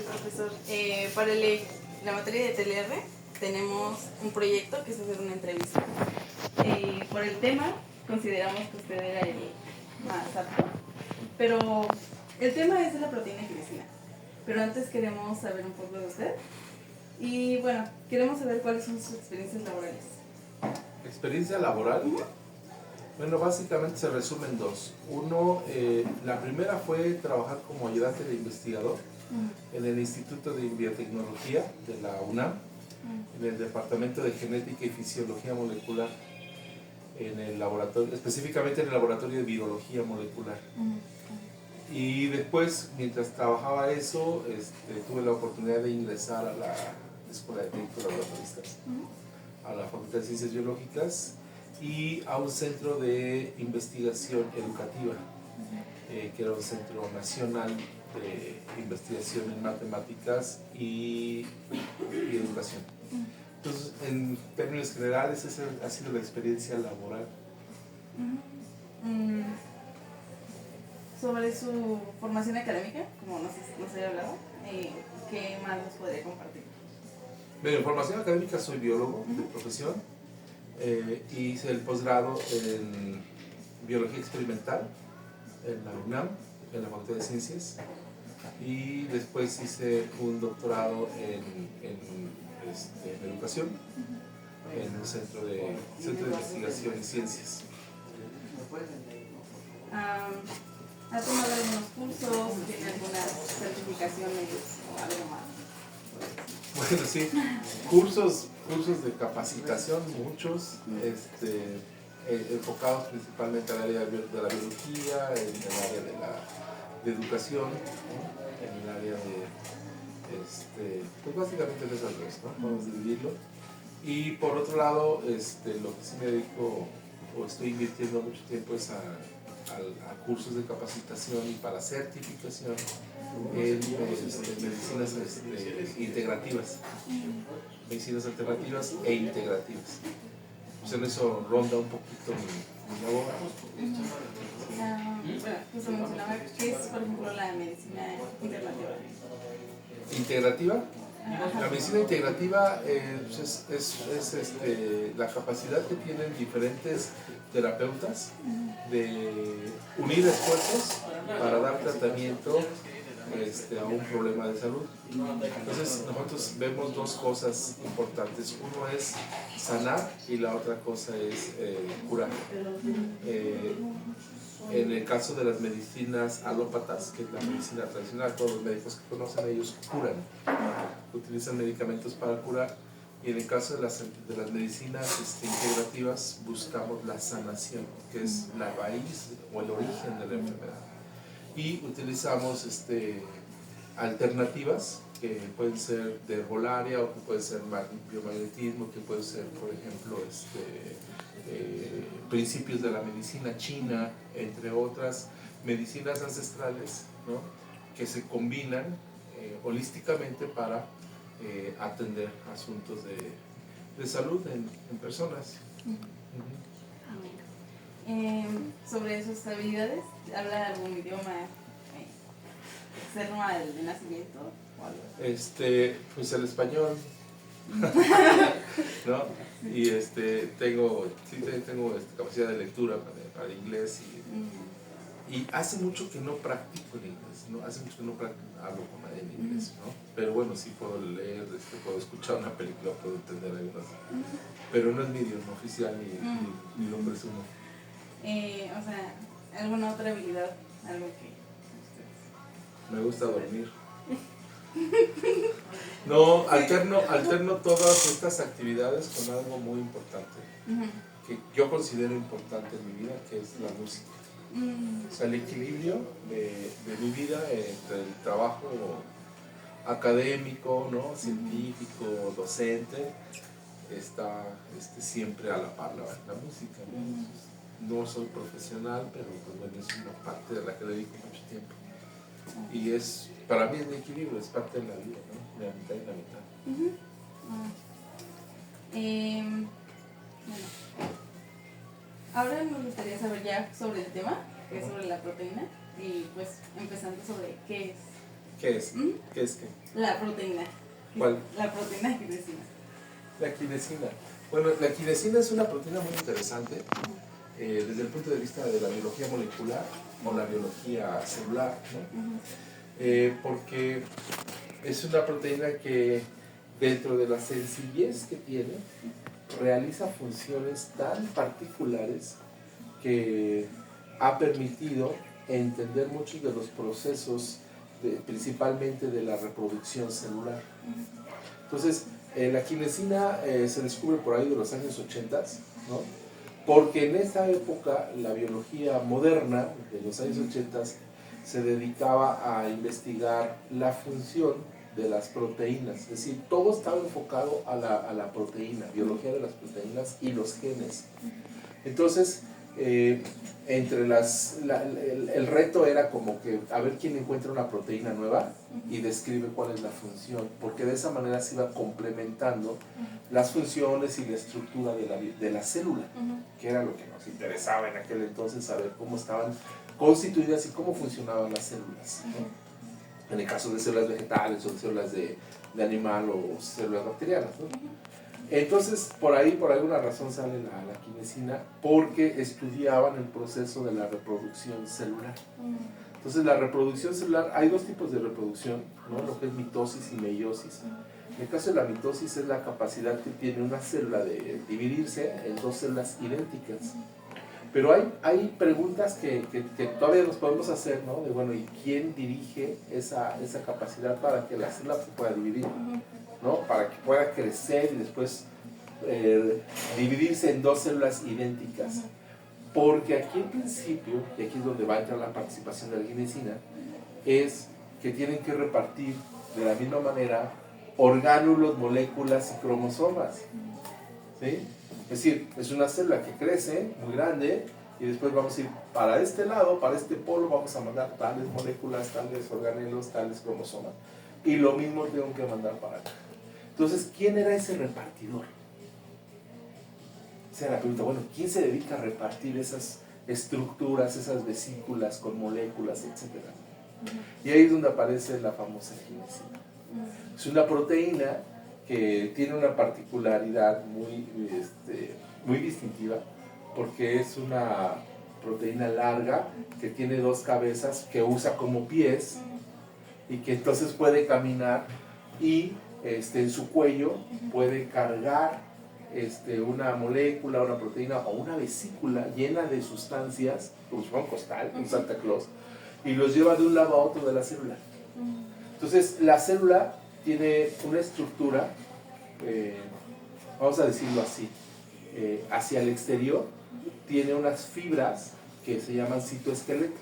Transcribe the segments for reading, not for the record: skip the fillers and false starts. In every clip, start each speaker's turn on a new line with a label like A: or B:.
A: profesor. La materia de TLR tenemos un proyecto que es hacer una entrevista. Por el tema, consideramos que usted era el más apto, pero el tema es de la proteína glicina. Pero antes queremos saber un poco de usted y bueno, queremos saber cuáles son sus experiencias laborales.
B: ¿Experiencia laboral? Bueno, básicamente se resume en dos. Uno, la primera fue trabajar como ayudante de investigador en el Instituto de Biotecnología de la UNAM, en el Departamento de Genética y Fisiología Molecular, en el laboratorio, específicamente en el Laboratorio de Virología Molecular. Y después, mientras trabajaba eso, tuve la oportunidad de ingresar a la Escuela de Técnicos Laboratoristas, a la Facultad de Ciencias Biológicas y a un centro de investigación educativa, que era un centro nacional de investigación en matemáticas y educación. Entonces, en términos generales, esa ha sido la experiencia laboral.
A: Sobre su formación académica, como nos había hablado, ¿qué más nos podría compartir?
B: Bueno, en formación académica soy biólogo de profesión. Hice el posgrado en biología experimental en la UNAM, en la Facultad de Ciencias, y después hice un doctorado en educación en un centro de investigación y ciencias.
A: ¿Ha tomado algunos cursos? ¿Tiene algunas certificaciones o algo más?
B: Bueno, sí, cursos de capacitación, muchos, enfocados principalmente al área de la biología, en el área de educación, ¿no? En el área de, pues básicamente de esas dos, ¿no? Vamos a dividirlo. Y por otro lado, lo que sí me dedico o estoy invirtiendo mucho tiempo es a cursos de capacitación y para certificación en medicinas integrativas, medicinas alternativas e integrativas. Pues en eso ronda un poquito mi labor.
A: Bueno, justo mencionaba, ¿qué es, por ejemplo, la medicina integrativa?
B: ¿Integrativa? La medicina integrativa es la capacidad que tienen diferentes terapeutas de unir esfuerzos para dar tratamiento a un problema de salud. Entonces nosotros vemos dos cosas importantes. Uno es sanar y la otra cosa es curar. En el caso de las medicinas alópatas, que es la medicina tradicional, todos los médicos que conocen, ellos curan, utilizan medicamentos para curar. Y en el caso de las medicinas integrativas, buscamos la sanación, que es la raíz o el origen de la enfermedad. Y utilizamos alternativas que pueden ser de herbolaria o que pueden ser biomagnetismo, que pueden ser, por ejemplo, principios de la medicina china, entre otras medicinas ancestrales, ¿no? Que se combinan holísticamente para atender asuntos de salud en personas.
A: Sobre sus habilidades, ¿habla algún idioma externo al de nacimiento o algo?
B: Pues el español, ¿no? Y tengo capacidad de lectura para inglés y hace mucho que no practico el inglés, ¿no? Hace mucho que no hablo con nadie en inglés, ¿no? Pero bueno, sí puedo leer, puedo escuchar una película, puedo entender algunas, pero no es mi idioma oficial ni lo presumo.
A: O sea, ¿alguna otra habilidad? Algo que
B: me gusta dormir. No, alterno todas estas actividades con algo muy importante, que yo considero importante en mi vida, que es la música. O sea, el equilibrio de mi vida entre el trabajo académico, ¿no? Científico, docente, está siempre a la par la música, ¿no? No soy profesional, pero pues, bueno, es una parte de la que dedico mucho tiempo. Y para mí es mi equilibrio, es parte de la vida, ¿no? La mitad y la mitad.
A: Bueno, ahora me gustaría saber ya sobre el tema, que es sobre la proteína, y pues empezando sobre qué es
B: ¿Qué es?
A: ¿Mm?
B: ¿Qué es qué?
A: La proteína.
B: ¿Cuál?
A: La proteína quinesina.
B: La quinesina. Bueno, la quinesina es una proteína muy interesante desde el punto de vista de la biología molecular o la biología celular, ¿no? Porque es una proteína que dentro de la sencillez que tiene, realiza funciones tan particulares que ha permitido entender muchos de los procesos, principalmente de la reproducción celular. Entonces, la quinesina se descubre por ahí de los años 80, ¿no? Porque en esa época la biología moderna de los años 80 se dedicaba a investigar la función de las proteínas, es decir, todo estaba enfocado a la proteína, biología de las proteínas y los genes. Entonces, entre el reto era como que a ver quién encuentra una proteína nueva y describe cuál es la función, porque de esa manera se iba complementando las funciones y la estructura de la célula, que era lo que nos interesaba en aquel entonces, saber cómo estaban constituidas y cómo funcionaban las células, ¿no? En el caso de células vegetales o de células de animal o células bacterianas, ¿no? Entonces, por alguna razón sale la quinesina, porque estudiaban el proceso de la reproducción celular. Entonces, la reproducción celular, hay dos tipos de reproducción, ¿no? Lo que es mitosis y meiosis. En el caso de la mitosis es la capacidad que tiene una célula de dividirse en dos células idénticas. Pero hay preguntas que todavía nos podemos hacer, ¿no? De bueno, ¿y quién dirige esa capacidad para que la célula se pueda dividir? ¿No? Para que pueda crecer y después dividirse en dos células idénticas. Porque aquí en principio, y aquí es donde va a entrar la participación de la quinesina, es que tienen que repartir de la misma manera orgánulos, moléculas y cromosomas. ¿Sí? Es decir, es una célula que crece muy grande y después vamos a ir para este lado, para este polo, vamos a mandar tales moléculas, tales organelos, tales cromosomas. Y lo mismo tengo que mandar para acá. Entonces, ¿quién era ese repartidor? Esa era la pregunta. Bueno, ¿quién se dedica a repartir esas estructuras, esas vesículas con moléculas, etcétera? Y ahí es donde aparece la famosa quinesina. Es una proteína que tiene una particularidad muy distintiva, porque es una proteína larga que tiene dos cabezas, que usa como pies y que entonces puede caminar y en su cuello puede cargar una molécula, una proteína o una vesícula llena de sustancias, como si fuera un costal, un Santa Claus, y los lleva de un lado a otro de la célula. Entonces, la célula tiene una estructura, vamos a decirlo así, hacia el exterior, tiene unas fibras que se llaman citoesqueleto.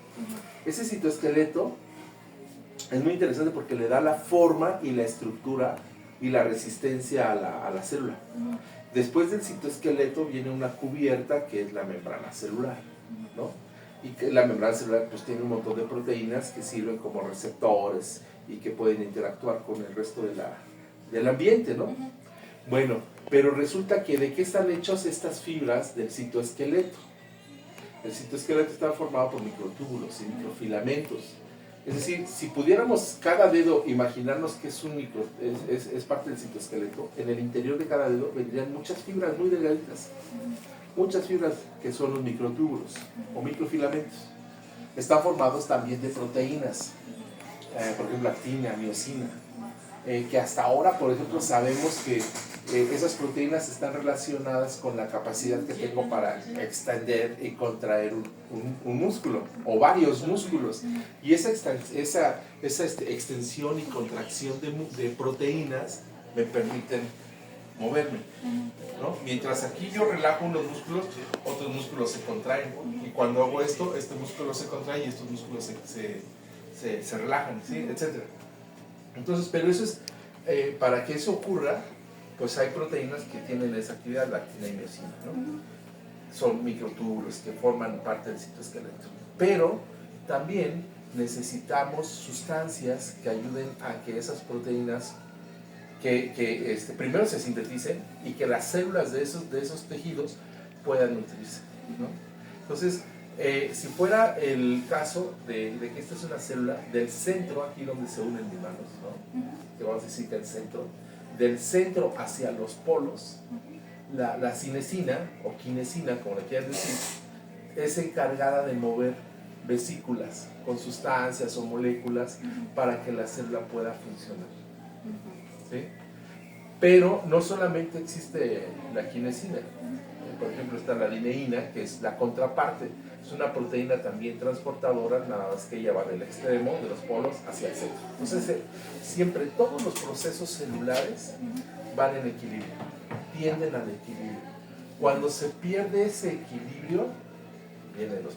B: Ese citoesqueleto es muy interesante porque le da la forma y la estructura y la resistencia a la célula. Después del citoesqueleto viene una cubierta que es la membrana celular, ¿no? Y que la membrana celular pues tiene un montón de proteínas que sirven como receptores y que pueden interactuar con el resto del ambiente, ¿no? Bueno, pero resulta que ¿de qué están hechos estas fibras del citoesqueleto? El citoesqueleto está formado por microtúbulos y microfilamentos. Es decir, si pudiéramos cada dedo imaginarnos que es es parte del citoesqueleto, en el interior de cada dedo vendrían muchas fibras muy delgaditas. Muchas fibras que son los microtúbulos o microfilamentos. Están formados también de proteínas, por ejemplo, actina, miosina, que hasta ahora, por ejemplo, sabemos que esas proteínas están relacionadas con la capacidad que tengo para extender y contraer un músculo o varios músculos. Y esa extensión y contracción de proteínas me permiten moverme, ¿no? Mientras aquí yo relajo unos músculos, otros músculos se contraen. Y cuando hago esto, este músculo se contrae y estos músculos se relajan, ¿sí? Etcétera. Entonces, pero eso es, para que eso ocurra, pues hay proteínas que tienen esa actividad, la actina y miosina, ¿no? Son microtúbulos que forman parte del citoesqueleto. Pero también necesitamos sustancias que ayuden a que esas proteínas primero se sinteticen y que las células de esos tejidos puedan nutrirse, ¿no? Entonces, Si fuera el caso de que esta es una célula del centro, aquí donde se unen mis manos, ¿no? Que vamos a decir que el centro, del centro hacia los polos, la cinesina o quinesina, como le quieras decir, es encargada de mover vesículas con sustancias o moléculas para que la célula pueda funcionar. ¿Sí? Pero no solamente existe la quinesina. Por ejemplo, está la dineína, que es la contraparte. Es una proteína también transportadora, nada más que ella va del extremo, de los polos, hacia el centro. Entonces, siempre todos los procesos celulares van en equilibrio, tienden al equilibrio. Cuando se pierde ese equilibrio, vienen los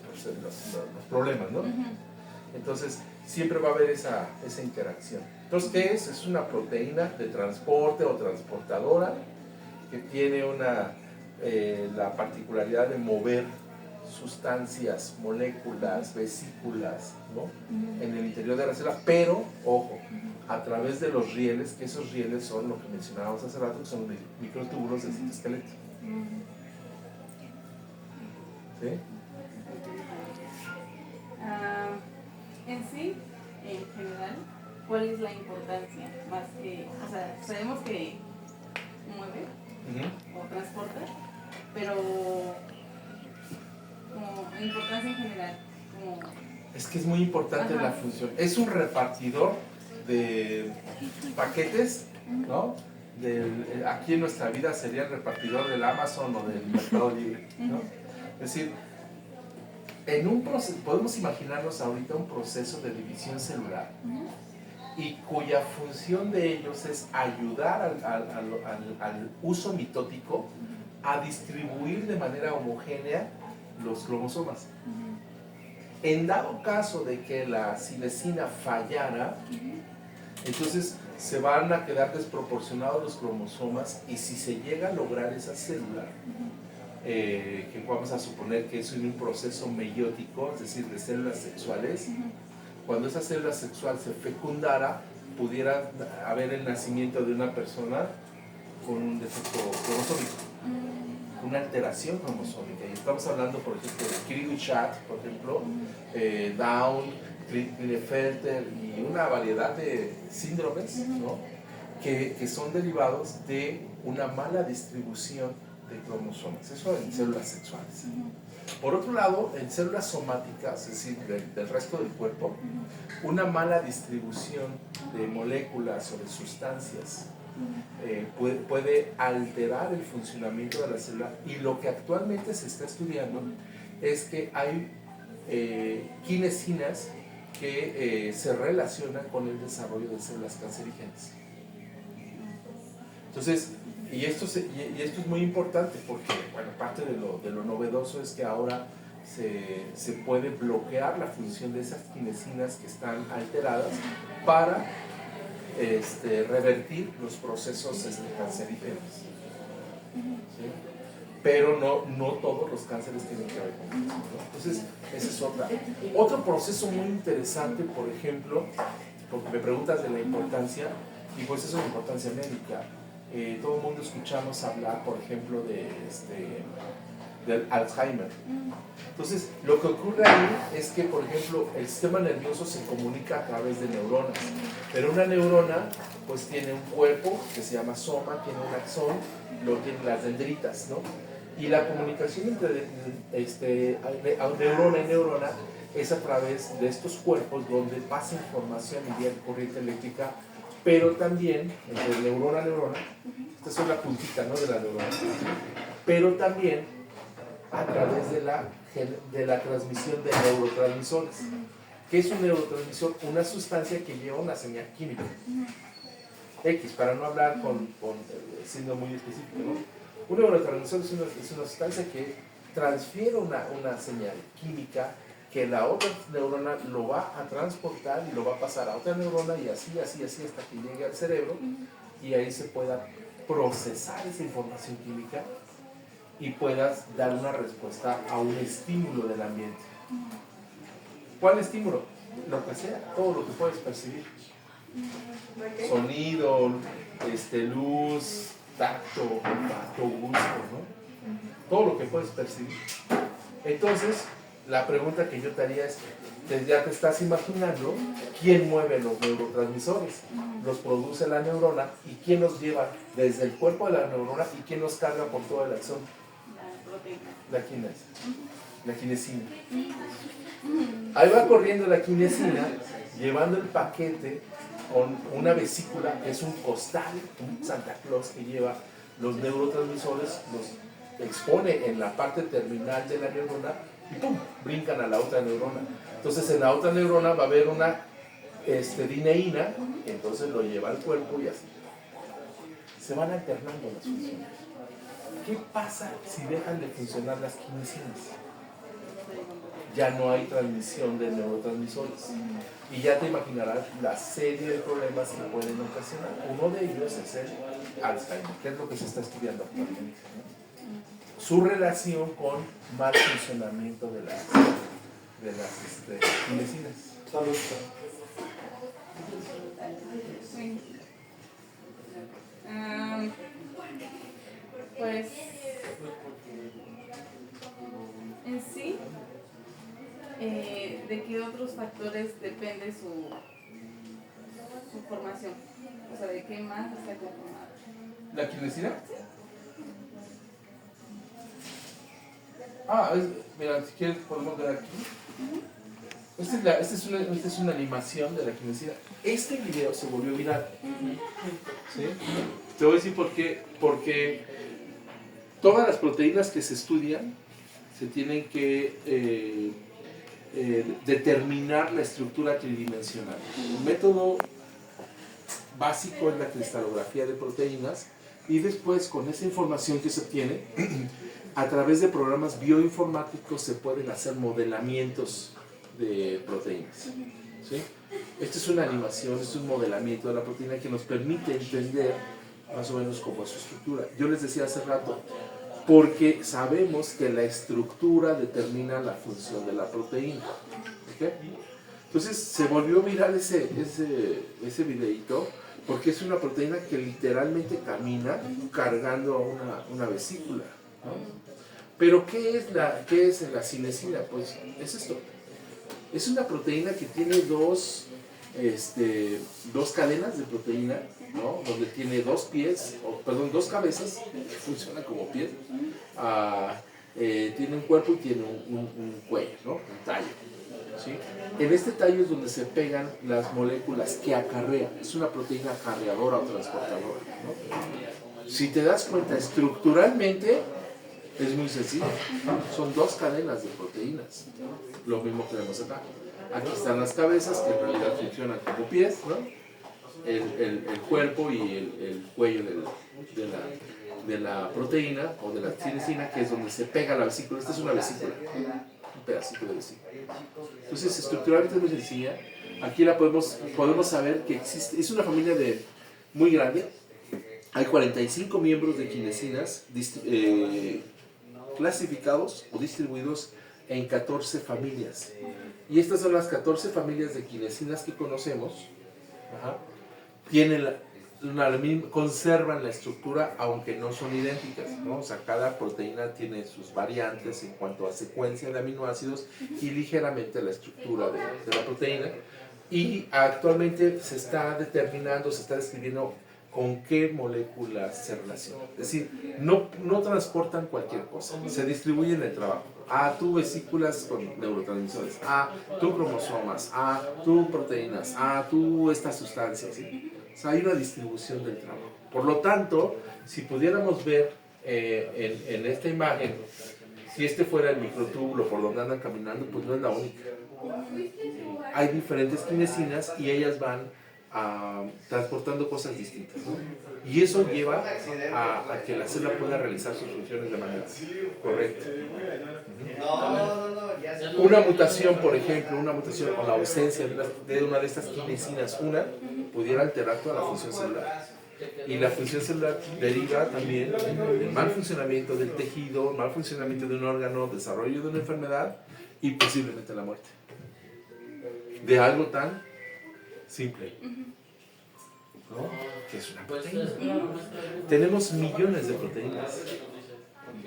B: problemas, ¿no? Entonces, siempre va a haber esa interacción. Entonces, ¿qué es? Es una proteína de transporte o transportadora que tiene la particularidad de mover sustancias, moléculas, vesículas, ¿no? En el interior de la célula, pero, ojo, a través de los rieles, que esos rieles son lo que mencionábamos hace rato, que son microtúbulos del citoesqueleto. ¿Sí?
A: En sí, en general, ¿cuál es la importancia? Más que, o sea, sabemos que mueve o transporta, pero como importancia en general, como...
B: Es que es muy importante la función. Es un repartidor de paquetes, ¿no? Aquí en nuestra vida sería el repartidor del Amazon o del Mercado Libre, ¿no? Es decir, en un proceso, podemos imaginarnos ahorita un proceso de división celular y cuya función de ellos es ayudar al uso mitótico a distribuir de manera homogénea los cromosomas. En dado caso de que la cinesina fallara, entonces se van a quedar desproporcionados los cromosomas, y si se llega a lograr esa célula, que vamos a suponer que es un proceso meiótico, es decir, de células sexuales, cuando esa célula sexual se fecundara, pudiera haber el nacimiento de una persona con un defecto cromosómico, una alteración cromosómica. Y estamos hablando, por ejemplo, de Crigler-Schat, por ejemplo, Down, Klinefelter y una variedad de síndromes, ¿no? que son derivados de una mala distribución de cromosomas. Eso en células sexuales. Por otro lado, en células somáticas, es decir, del resto del cuerpo, una mala distribución de moléculas o de sustancias puede alterar el funcionamiento de la célula, y lo que actualmente se está estudiando es que hay quinesinas que se relacionan con el desarrollo de células cancerígenas. Entonces, y esto es muy importante porque, bueno, parte de lo novedoso es que ahora se puede bloquear la función de esas quinesinas que están alteradas para revertir los procesos cancerígenos. ¿Sí? Pero no todos los cánceres tienen que ver con eso, ¿no? Entonces, esa es otro proceso muy interesante, por ejemplo, porque me preguntas de la importancia, y pues eso es la importancia médica. Todo el mundo escuchamos hablar, por ejemplo, del Alzheimer. Entonces, lo que ocurre ahí es que, por ejemplo, el sistema nervioso se comunica a través de neuronas, pero una neurona pues tiene un cuerpo que se llama soma, tiene un axón, luego tiene las dendritas, ¿no? Y la comunicación entre neurona y neurona es a través de estos cuerpos donde pasa información y vía corriente eléctrica, pero también entre neurona a neurona, esta es la puntita, ¿no?, de la neurona, pero también a través de la transmisión de neurotransmisores. ¿Qué es un neurotransmisor? Una sustancia que lleva una señal química. X, para no hablar siendo muy específico, ¿no? Un neurotransmisor es una sustancia que transfiere una señal química que la otra neurona lo va a transportar y lo va a pasar a otra neurona, y así hasta que llegue al cerebro, y ahí se pueda procesar esa información química y puedas dar una respuesta a un estímulo del ambiente. ¿Cuál estímulo? Lo que sea, todo lo que puedes percibir. Sonido, luz, tacto, olfato, gusto, ¿no? Todo lo que puedes percibir. Entonces, la pregunta que yo te haría es, ya te estás imaginando quién mueve los neurotransmisores, los produce la neurona y quién los lleva desde el cuerpo de la neurona y quién los carga por todo el axón. La quinasa, la quinesina. Ahí va corriendo la quinesina, llevando el paquete con una vesícula, que es un costal, un Santa Claus que lleva los neurotransmisores, los expone en la parte terminal de la neurona y ¡pum!, brincan a la otra neurona. Entonces en la otra neurona va a haber una dineína, entonces lo lleva al cuerpo y así. Se van alternando las funciones. ¿Qué pasa si dejan de funcionar las quinesinas? Ya no hay transmisión de neurotransmisores. Y ya te imaginarás la serie de problemas que pueden ocasionar. Uno de ellos es el Alzheimer, que es lo que se está estudiando actualmente, ¿no? Su relación con mal funcionamiento de las quinesinas.
C: Salud.
A: Pues en sí, ¿de qué otros factores depende su formación? O sea, ¿de qué más está conformada?
B: ¿La quinesina? Mira, si quieres podemos ver aquí. Esta es una animación de la quinesina. Este video se volvió viral. ¿Sí? Te voy a decir por qué. Porque todas las proteínas que se estudian se tienen que determinar la estructura tridimensional. El método básico es la cristalografía de proteínas y después con esa información que se obtiene a través de programas bioinformáticos se pueden hacer modelamientos de proteínas. ¿Sí? Esta es una animación, es un modelamiento de la proteína que nos permite entender más o menos cómo es su estructura. Yo les decía hace rato, porque sabemos que la estructura determina la función de la proteína. ¿Okay? Entonces se volvió viral ese videíto porque es una proteína que literalmente camina cargando una vesícula, ¿no? Pero ¿qué es la cinesina? Pues es esto. Es una proteína que tiene dos cadenas de proteína, ¿no? Donde tiene dos cabezas, que funcionan como pies. Tiene un cuerpo y tiene un cuello, ¿no? Un tallo. ¿Sí? En este tallo es donde se pegan las moléculas que acarrea. Es una proteína acarreadora o transportadora, ¿no? Si te das cuenta, estructuralmente es muy sencillo. Son dos cadenas de proteínas. Lo mismo que vemos acá. Aquí están las cabezas que en realidad funcionan como pies, ¿no? El cuerpo y el cuello de la proteína o de la cinesina, que es donde se pega la vesícula. Esta es una vesícula, un pedacito de vesícula. Entonces, estructuralmente es muy sencilla. Aquí podemos saber que existe, es una familia muy grande. Hay 45 miembros de quinesinas clasificados o distribuidos en 14 familias. Y estas son las 14 familias de quinesinas que conocemos. Ajá. Conservan la estructura aunque no son idénticas, ¿no? O sea, cada proteína tiene sus variantes en cuanto a secuencia de aminoácidos y ligeramente la estructura de la proteína. Y actualmente se está describiendo con qué moléculas se relacionan. Es decir, no transportan cualquier cosa, se distribuyen en el trabajo. Tú vesículas con neurotransmisores, tú cromosomas, tú proteínas, tú estas sustancias, ¿sí? O sea, hay una distribución del trabajo. Por lo tanto, si pudiéramos ver en esta imagen, si este fuera el microtúbulo por donde andan caminando, pues no es la única. Hay diferentes quinesinas y ellas van transportando cosas distintas, ¿no? Y eso lleva a que la célula pueda realizar sus funciones de manera correcta. Una mutación, por ejemplo, o la ausencia de una de estas quinesinas, pudiera alterar toda la función celular. Y la función celular deriva también del mal funcionamiento del tejido, mal funcionamiento de un órgano, desarrollo de una enfermedad y posiblemente la muerte. De algo tan simple, ¿no? Que es una proteína. Tenemos millones de proteínas.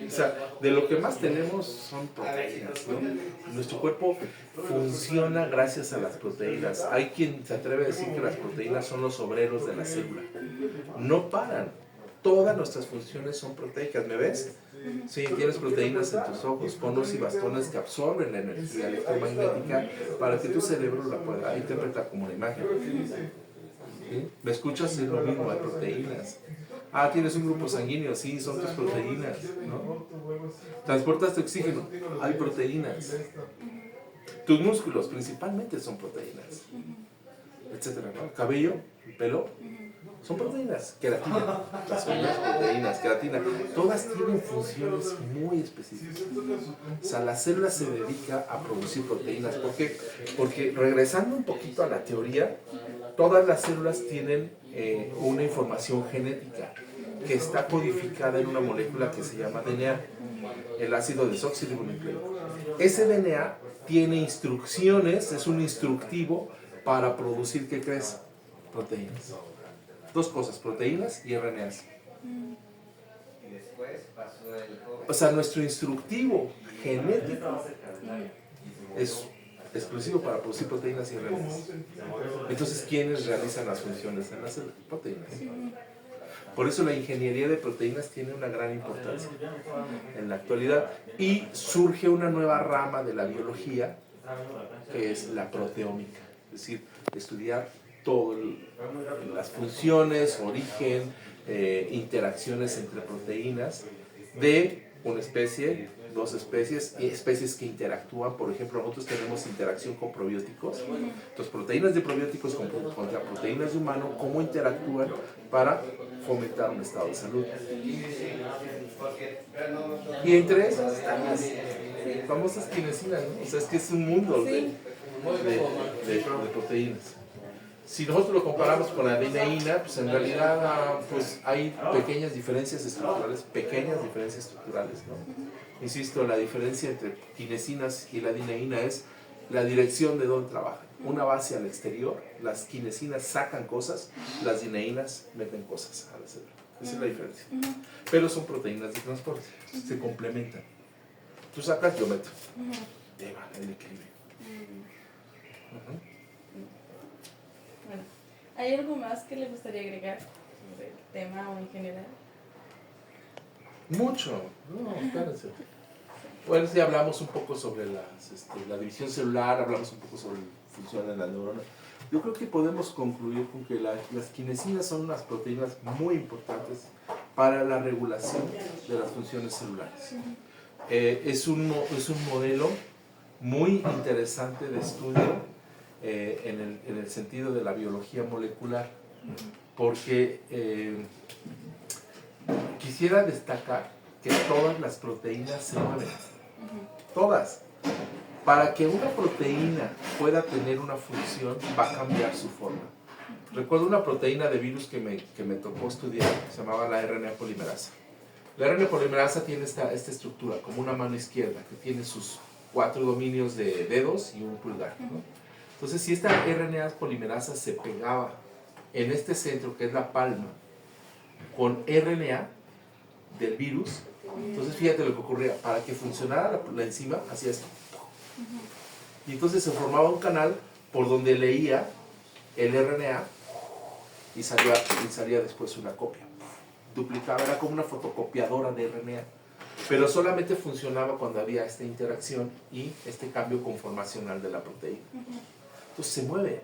B: O sea, de lo que más tenemos son proteínas, ¿no? Nuestro cuerpo funciona gracias a las proteínas. Hay quien se atreve a decir que las proteínas son los obreros de la célula. No paran. Todas nuestras funciones son proteicas. ¿Me ves? Sí, tienes proteínas en tus ojos, conos y bastones que absorben la energía electromagnética para que tu cerebro la pueda interpretar como una imagen. ¿Sí? ¿Me escuchas? Es lo mismo, hay proteínas. Ah, tienes un grupo sanguíneo, sí, son tus proteínas, ¿no? Transportas tu oxígeno, hay proteínas. Tus músculos principalmente son proteínas, etcétera, ¿no? El cabello, el pelo, son proteínas. Queratina, las uñas, proteínas, queratina. Todas tienen funciones muy específicas. O sea, la célula se dedica a producir proteínas. ¿Por qué? Porque regresando un poquito a la teoría, todas las células tienen una información genética que está codificada en una molécula que se llama DNA, el ácido desoxirribonucleico. Ese DNA tiene instrucciones, es un instructivo para producir, ¿qué crees? Proteínas. Dos cosas, proteínas y RNAs. O sea, nuestro instructivo genético es exclusivo para producir proteínas y RNAs. Entonces, ¿quiénes realizan las funciones en la célula? Proteínas. Por eso la ingeniería de proteínas tiene una gran importancia en la actualidad y surge una nueva rama de la biología que es la proteómica, es decir, estudiar todas las funciones, origen, interacciones entre proteínas de una especie, dos especies, y especies que interactúan. Por ejemplo, nosotros tenemos interacción con probióticos. Entonces, proteínas de probióticos contra proteínas de humano, ¿cómo interactúan para fomentar un estado de salud? Y entre esas están las famosas kinesinas, ¿no? O sea, es que es un mundo de proteínas. Si nosotros lo comparamos con la adeneína, pues en realidad pues hay pequeñas diferencias estructurales, ¿no? Insisto, la diferencia entre kinesinas y la adeneína es la dirección de dónde trabajan. Una va hacia el exterior, las kinesinas sacan cosas, las adeneínas meten cosas a la célula. Esa es la diferencia. Pero son proteínas de transporte, se complementan. Tú sacas, yo meto. Lleva el equilibrio.
A: Bueno, ¿hay algo más que le gustaría agregar sobre el tema o en general?
B: Mucho. No, espérense. Bueno, ya hablamos un poco sobre la división celular, hablamos un poco sobre el función de la neurona. Yo creo que podemos concluir con que las kinesinas son unas proteínas muy importantes para la regulación de las funciones celulares. Es un modelo muy interesante de estudio en el sentido de la biología molecular, porque quisiera destacar que todas las proteínas se mueven, todas. Para que una proteína pueda tener una función, va a cambiar su forma. Recuerdo una proteína de virus que me tocó estudiar, se llamaba la RNA polimerasa. La RNA polimerasa tiene esta estructura, como una mano izquierda, que tiene sus 4 dominios de dedos y un pulgar, ¿no? Entonces, si esta RNA polimerasa se pegaba en este centro, que es la palma, con RNA del virus, entonces fíjate lo que ocurría. Para que funcionara la enzima, hacía esto. Y entonces se formaba un canal por donde leía el RNA y salía después una copia. Duplicaba, era como una fotocopiadora de RNA. Pero solamente funcionaba cuando había esta interacción y este cambio conformacional de la proteína. Entonces se mueve.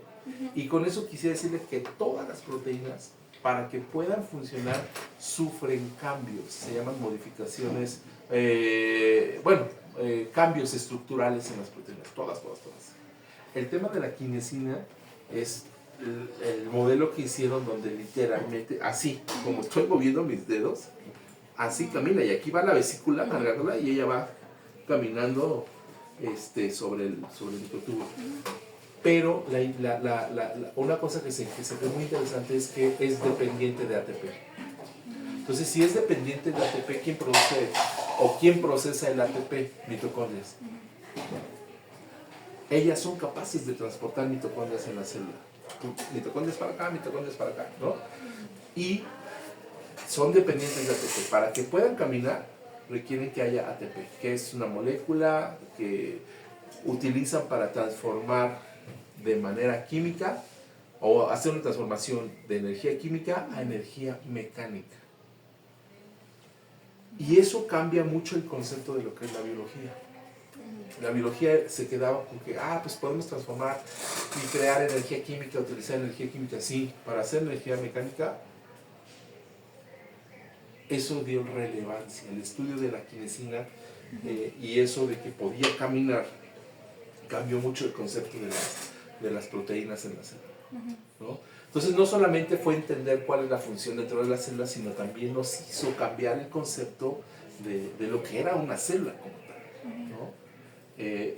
B: Y con eso quisiera decirle que todas las proteínas, para que puedan funcionar, sufren cambios. Se llaman modificaciones, cambios estructurales en las proteínas. Todas. El tema de la kinesina es el modelo que hicieron donde literalmente, así, como estoy moviendo mis dedos, así camina. Y aquí va la vesícula cargándola y ella va caminando sobre el microtúbulo. Pero una cosa que se ve muy interesante es que es dependiente de ATP. Entonces, si es dependiente de ATP, ¿quién produce o quién procesa el ATP? Mitocondrias. Ellas son capaces de transportar mitocondrias en la célula. Mitocondrias para acá, ¿no? Y son dependientes de ATP. Para que puedan caminar, requieren que haya ATP, que es una molécula que utilizan para transformar de manera química o hacer una transformación de energía química a energía mecánica. Y eso cambia mucho el concepto de lo que es la biología. La biología se quedaba con que, pues podemos transformar y crear energía química, utilizar energía química, sí, para hacer energía mecánica. Eso dio relevancia, el estudio de la quinesina y eso de que podía caminar, cambió mucho el concepto de las proteínas en la célula, ¿no? Entonces no solamente fue entender cuál es la función dentro de la célula, sino también nos hizo cambiar el concepto de lo que era una célula como tal, ¿no?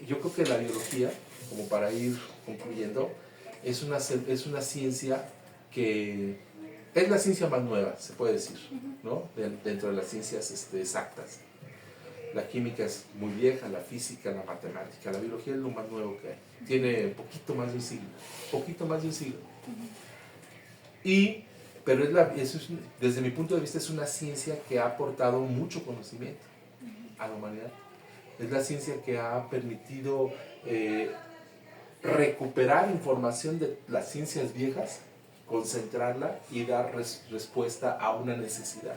B: Yo creo que la biología, como para ir concluyendo, es una ciencia que es la ciencia más nueva, se puede decir, ¿no? Dentro de las ciencias exactas. La química es muy vieja, la física, la matemática, la biología es lo más nuevo que hay. Tiene poquito más de un siglo. Pero desde mi punto de vista es una ciencia que ha aportado mucho conocimiento a la humanidad. Es la ciencia que ha permitido recuperar información de las ciencias viejas, concentrarla y dar respuesta a una necesidad.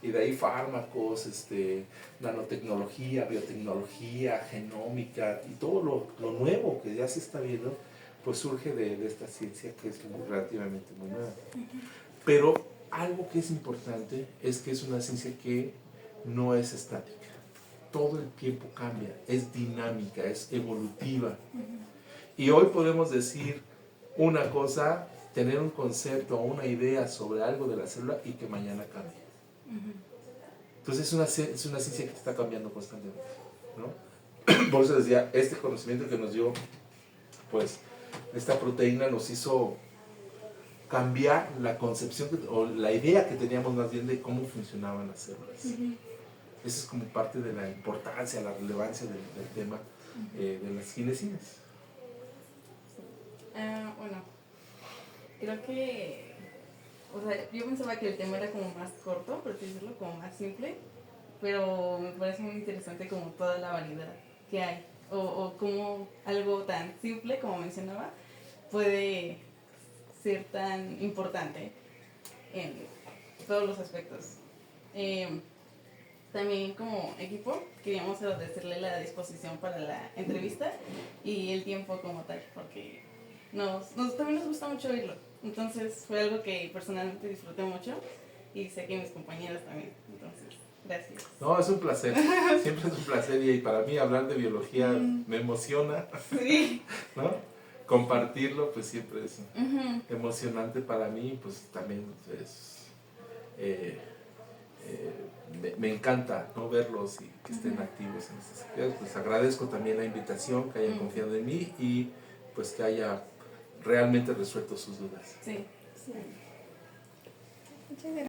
B: Y de ahí fármacos, nanotecnología, biotecnología, genómica y todo lo nuevo que ya se está viendo, pues surge de esta ciencia que es relativamente muy nueva. Pero algo que es importante es que es una ciencia que no es estática. Todo el tiempo cambia, es dinámica, es evolutiva. Y hoy podemos decir una cosa, tener un concepto o una idea sobre algo de la célula y que mañana cambie. Entonces es una ciencia que está cambiando constantemente, ¿no? Por eso decía, este conocimiento que nos dio, pues, esta proteína nos hizo cambiar la concepción o la idea que teníamos más bien de cómo funcionaban las células. Eso es como parte de la importancia, la relevancia del tema de las ginesinas.
A: Bueno, creo que, o sea, yo pensaba que el tema era como más corto, por así decirlo, como más simple, pero me parece muy interesante como toda la variedad que hay, o como algo tan simple como mencionaba puede ser tan importante en todos los aspectos. También como equipo queríamos agradecerle la disposición para la entrevista y el tiempo como tal, porque también nos gusta mucho oírlo. Entonces fue algo que personalmente disfruté mucho y sé que mis compañeros también. Entonces, gracias.
B: No, es un placer, siempre es un placer y para mí hablar de biología me emociona,
A: sí.
B: ¿no? Compartirlo pues siempre es emocionante para mí, pues también es... me encanta, ¿no?, verlos y que estén activos en estas actividades. Pues agradezco también la invitación, que hayan confiado en mí y pues que haya realmente resuelto sus dudas.
A: Sí.
C: Sí. Muchas gracias.